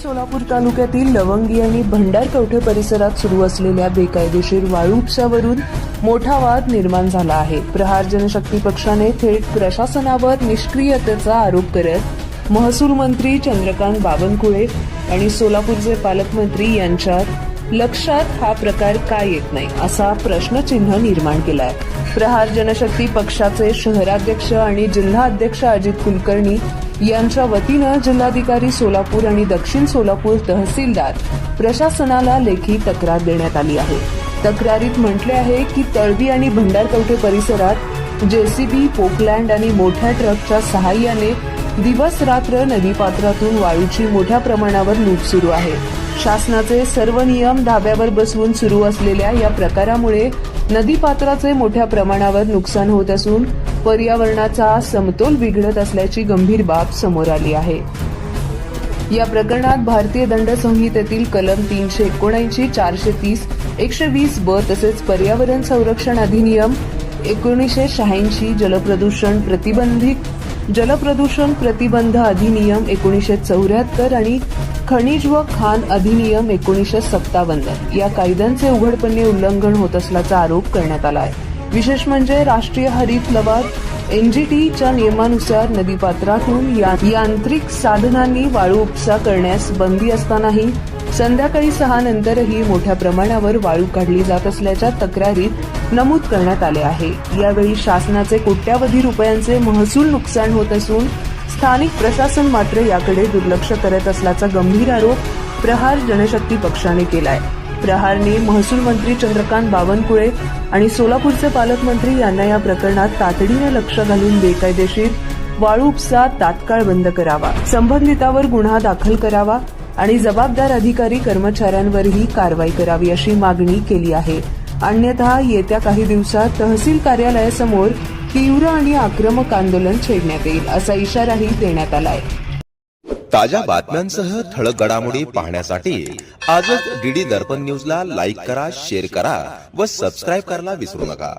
सोलापूर तालुक्यातील लवंगी आणि भंडारकवठे परिसरात सुरू असलेल्या बेकायदेशीर वाळू उपशावरून मोठा वाद निर्माण झाला आहे. प्रहार जनशक्ती पक्षाने थेट प्रशासनावर निष्क्रियतेचा आरोप करत महसूल मंत्री चंद्रकांत बावनकुळे आणि सोलापूरचे पालकमंत्री यांच्यात लक्षात हा प्रकार का येत नाही असा प्रश्नचिन्ह निर्माण केलाय. प्रहार जनशक्ती पक्षाचे शहराध्यक्ष आणि जिल्हाध्यक्ष अजित कुलकर्णी यांच्या वतीनं जिल्हाधिकारी सोलापूर आणि दक्षिण सोलापूर तहसीलदार प्रशासनाला लेखी तक्रार देण्यात आली आहे. तक्रारीत म्हटले आहे की तळवी आणि भंडारकवठे परिसरात जेसीबी, पोकलँड आणि मोठ्या ट्रकच्या सहाय्याने दिवस रात्र नदीपात्रातून वाळूची मोठ्या प्रमाणावर लूट सुरू आहे. शासनाचे सर्व नियम धाब्यावर बसवून सुरू असलेल्या या प्रकारामुळे नदीपात्राचे मोठ्या प्रमाणावर नुकसान होत असून पर्यावरणाचा समतोल बिघडत असल्याची गंभीर बाब समोर आली आहे. या प्रकरणात भारतीय दंड संहितेतील कलम 379, 430, 120 ब तसेच पर्यावरण संरक्षण अधिनियम 1986, जलप्रदूषण प्रतिबंध अधिनियम 1974 आणि खनिज व खाण अधिनियम 1957 या कायद्यांचे उघडपणे उल्लंघन होत असल्याचा आरोप करण्यात आला आहे. विशेष म्हणजे राष्ट्रीय हरित लवाद NGT नियमानुसार नदीपात्रातून यांत्रिक साधनांनी वाळू उपसा करण्यास बंदी असतानाही संध्याकाळी 6 नंतरही मोठ्या प्रमाणावर वाळू काढली जात असल्याच्या तक्रारीत नमूद करण्यात आले आहे. यावेळी शासनाचे कोट्यावधी रुपयांचे महसूल नुकसान होत असून स्थानिक प्रशासन मात्र याकडे दुर्लक्ष करत असल्याचा गंभीर आरोप प्रहार जनशक्ती पक्षाने केलाय. प्रहारने महसूल मंत्री चंद्रकांत बावनकुळे आणि सोलापूरचे पालकमंत्री यांना या प्रकरणात तातडीने लक्ष घालून बेकायदेशीर वाळू उपसा तात्काळ बंद करावा, संबंधितावर गुन्हा दाखल करावा आणि जबाबदार अधिकारी कर्मचाऱ्यांवरही कारवाई करावी अशी मागणी केली आहे. अन्यथा येत्या काही दिवसात तहसील कार्यालयासमोर तीव्र आणि आक्रमक आंदोलन छेडण्यात येईल असा इशाराही देण्यात आलाय. ताज्या बातम्यांसह ठळक घडामोडी पाहण्यासाठी आजच DD दर्पण न्यूजला लाईक करा, शेअर करा व सबस्क्राईब करायला विसरू नका.